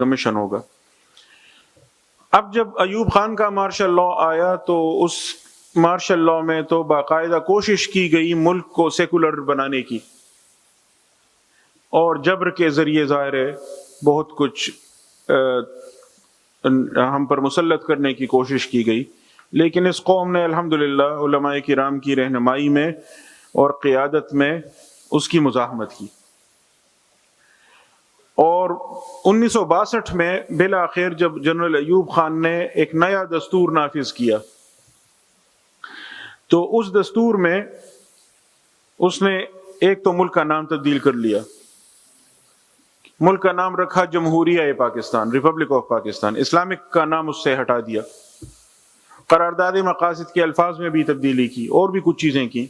Commission ہوگا۔ اب جب ایوب خان کا مارشل لا آیا تو اس مارشل لا میں تو باقاعدہ کوشش کی گئی ملک کو سیکولر بنانے کی، اور جبر کے ذریعے ظاہر ہے بہت کچھ ہم پر مسلط کرنے کی کوشش کی گئی، لیکن اس قوم نے الحمدللہ علماء کرام کی رہنمائی میں اور قیادت میں اس کی مزاحمت کی، اور 1962 میں بالآخر جب جنرل ایوب خان نے ایک نیا دستور نافذ کیا تو اس دستور میں اس نے ایک تو ملک کا نام تبدیل کر لیا، ملک کا نام رکھا جمہوریہ Pakistan, republic of Pakistan, Islamic کا نام اس سے ہٹا دیا، قرارداد مقاصد کے الفاظ میں بھی تبدیلی کی اور بھی کچھ چیزیں کی،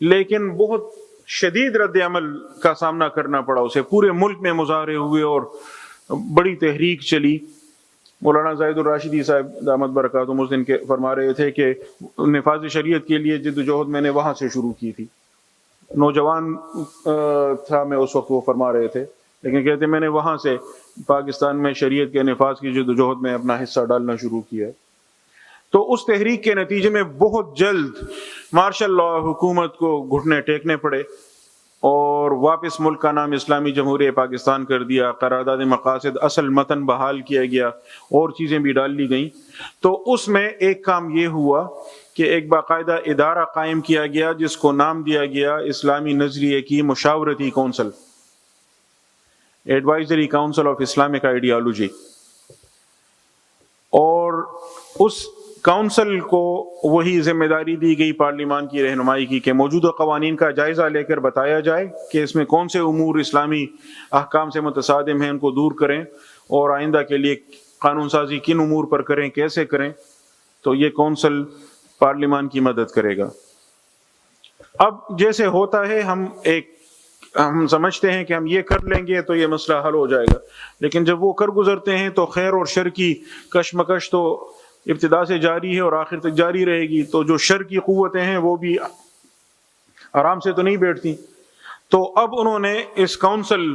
لیکن بہت شدید رد عمل کا سامنا کرنا پڑا اسے، پورے ملک میں مظاہرے ہوئے اور بڑی تحریک چلی۔ مولانا زاہد الراشدی صاحب دامت برکاتہم اس دن کے فرما رہے تھے کہ نفاذ شریعت کے لیے جدوجہد میں نے وہاں سے شروع کی تھی، نوجوان تھا میں اس وقت، وہ فرما رہے تھے، لیکن کہتے میں نے وہاں سے پاکستان میں شریعت کے نفاذ کی جدوجہد میں اپنا حصہ ڈالنا شروع کیا۔ تو اس تحریک کے نتیجے میں بہت جلد مارشل لا حکومت کو گھٹنے ٹیکنے پڑے اور واپس ملک کا نام اسلامی جمہوریہ پاکستان کر دیا، قرارداد مقاصد اصل متن بحال کیا گیا اور چیزیں بھی ڈال لی گئیں۔ تو اس میں ایک کام یہ ہوا کہ ایک باقاعدہ ادارہ قائم کیا گیا جس کو نام دیا گیا اسلامی نظریے کی مشاورتی council, advisory council of Islamic ideology, اور اس کونسل کو وہی ذمہ داری دی گئی پارلیمان کی رہنمائی کی کہ موجودہ قوانین کا جائزہ لے کر بتایا جائے کہ اس میں کون سے امور اسلامی احکام سے متصادم ہیں، ان کو دور کریں، اور آئندہ کے لیے قانون سازی کن امور پر کریں، کیسے کریں۔ تو یہ کونسل پارلیمان کی مدد کرے گا۔ اب جیسے ہوتا ہے ہم سمجھتے ہیں کہ ہم یہ کر لیں گے تو یہ مسئلہ حل ہو جائے گا، لیکن جب وہ کر گزرتے ہیں تو خیر اور شر کی کشمکش تو ابتدا سے جاری ہے اور آخر تک جاری رہے گی، تو جو شر کی قوتیں ہیں وہ بھی آرام سے تو نہیں بیٹھتی۔ تو اب انہوں نے اس کونسل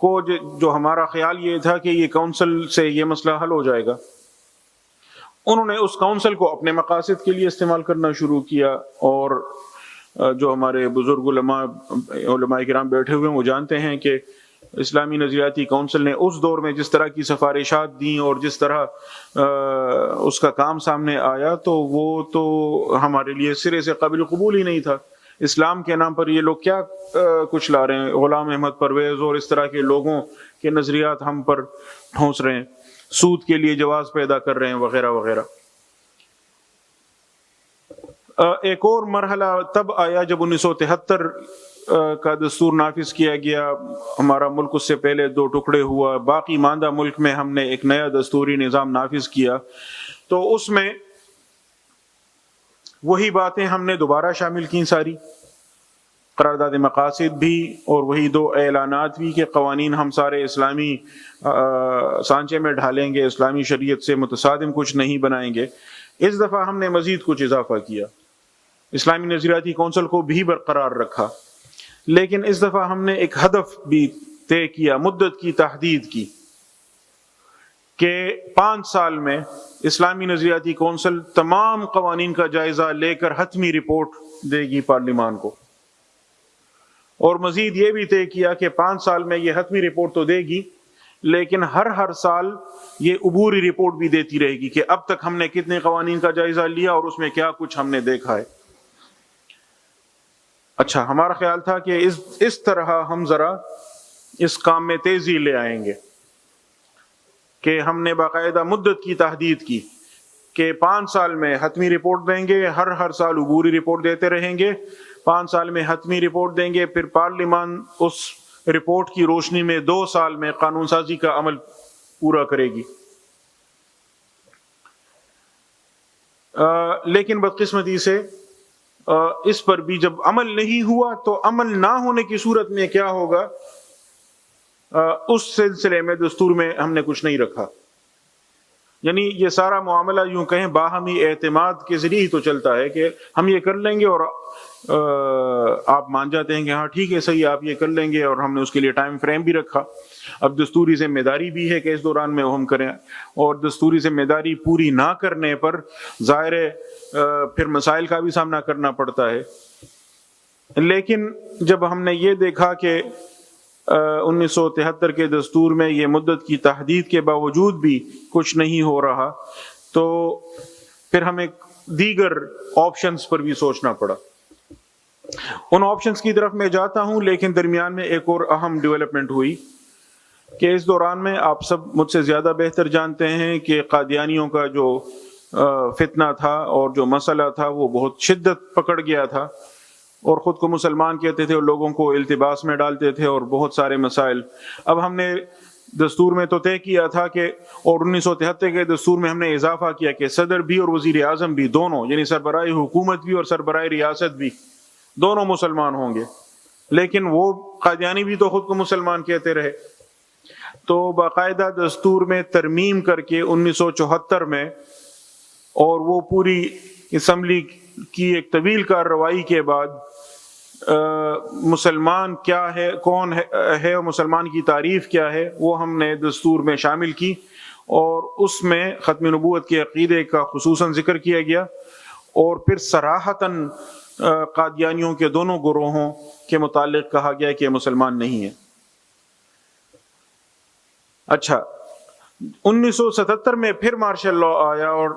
کو، جو ہمارا خیال یہ تھا کہ یہ کونسل سے یہ مسئلہ حل ہو جائے گا، انہوں نے اس کونسل کو اپنے مقاصد کے لیے استعمال کرنا شروع کیا، اور جو ہمارے بزرگ علماء کرام بیٹھے ہوئے ہیں وہ جانتے ہیں کہ اسلامی نظریاتی کونسل نے اس دور میں جس طرح کی سفارشات دیں اور جس طرح اس کا کام سامنے آیا تو وہ تو ہمارے لیے سرے سے قابل قبول ہی نہیں تھا۔ اسلام کے نام پر یہ لوگ کیا کچھ لا رہے ہیں، غلام احمد پرویز اور اس طرح کے لوگوں کے نظریات ہم پر ٹھونس رہے ہیں، سود کے لیے جواز پیدا کر رہے ہیں وغیرہ وغیرہ۔ ایک اور مرحلہ تب آیا جب 1973 کا دستور نافذ کیا گیا، ہمارا ملک اس سے پہلے دو ٹکڑے ہوا، باقی ماندہ ملک میں ہم نے ایک نیا دستوری نظام نافذ کیا، تو اس میں وہی باتیں ہم نے دوبارہ شامل کی، ساری قرارداد مقاصد بھی اور وہی دو اعلانات بھی کہ قوانین ہم سارے اسلامی سانچے میں ڈھالیں گے، اسلامی شریعت سے متصادم کچھ نہیں بنائیں گے۔ اس دفعہ ہم نے مزید کچھ اضافہ کیا، اسلامی نظریاتی کونسل کو بھی برقرار رکھا، لیکن اس دفعہ ہم نے ایک ہدف بھی طے کیا، مدت کی تحدید کی کہ 5 سال میں اسلامی نظریاتی کونسل تمام قوانین کا جائزہ لے کر حتمی رپورٹ دے گی پارلیمان کو، اور مزید یہ بھی طے کیا کہ 5 سال میں یہ حتمی رپورٹ تو دے گی، لیکن ہر سال یہ عبوری رپورٹ بھی دیتی رہے گی کہ اب تک ہم نے کتنے قوانین کا جائزہ لیا اور اس میں کیا کچھ ہم نے دیکھا ہے۔ اچھا، ہمارا خیال تھا کہ اس طرح ہم ذرا اس کام میں تیزی لے آئیں گے کہ ہم نے باقاعدہ مدت کی تحدید کی کہ 5 سال میں حتمی رپورٹ دیں گے، ہر سال عبوری رپورٹ دیتے رہیں گے، 5 سال میں حتمی رپورٹ دیں گے، پھر پارلیمان اس رپورٹ کی روشنی میں 2 سال میں قانون سازی کا عمل پورا کرے گی۔ لیکن بدقسمتی سے اس پر بھی جب عمل نہیں ہوا تو عمل نہ ہونے کی صورت میں کیا ہوگا، اس سلسلے میں دستور میں ہم نے کچھ نہیں رکھا۔ یعنی یہ سارا معاملہ یوں کہیں باہمی اعتماد کے ذریعے ہی تو چلتا ہے کہ ہم یہ کر لیں گے اور آپ مان جاتے ہیں کہ ہاں ٹھیک ہے صحیح آپ یہ کر لیں گے، اور ہم نے اس کے لیے ٹائم فریم بھی رکھا۔ اب دستوری ذمہ داری بھی ہے کہ اس دوران میں ہم کریں، اور دستوری ذمہ داری پوری نہ کرنے پر ظاہر ہے پھر مسائل کا بھی سامنا کرنا پڑتا ہے۔ لیکن جب ہم نے یہ دیکھا کہ 1973 کے دستور میں یہ مدت کی تحدید کے باوجود بھی کچھ نہیں ہو رہا، تو پھر ہمیں دیگر آپشنز پر بھی سوچنا پڑا۔ ان آپشنز کی طرف میں جاتا ہوں، لیکن درمیان میں ایک اور اہم ڈیولپمنٹ ہوئی کہ اس دوران میں آپ سب مجھ سے زیادہ بہتر جانتے ہیں کہ قادیانیوں کا جو فتنہ تھا اور جو مسئلہ تھا وہ بہت شدت پکڑ گیا تھا، اور خود کو مسلمان کہتے تھے اور لوگوں کو التباس میں ڈالتے تھے، اور بہت سارے مسائل۔ اب ہم نے دستور میں تو طے کیا تھا کہ، اور 1973 کے دستور میں ہم نے اضافہ کیا کہ صدر بھی اور وزیر اعظم بھی دونوں، یعنی سربراہ حکومت بھی اور سربراہ ریاست بھی دونوں مسلمان ہوں گے۔ لیکن وہ قادیانی بھی تو خود کو مسلمان کہتے رہے، تو باقاعدہ دستور میں ترمیم کر کے 1974 میں، اور وہ پوری اسمبلی کی ایک طویل کارروائی کے بعد مسلمان کیا ہے، کون ہے اور مسلمان کی تعریف کیا ہے، وہ ہم نے دستور میں شامل کی، اور اس میں ختم نبوت کے عقیدے کا خصوصاً ذکر کیا گیا، اور پھر صراحتاً قادیانیوں کے دونوں گروہوں کے متعلق کہا گیا کہ مسلمان نہیں ہیں۔ اچھا، 1977 میں پھر مارشل لاء آیا، اور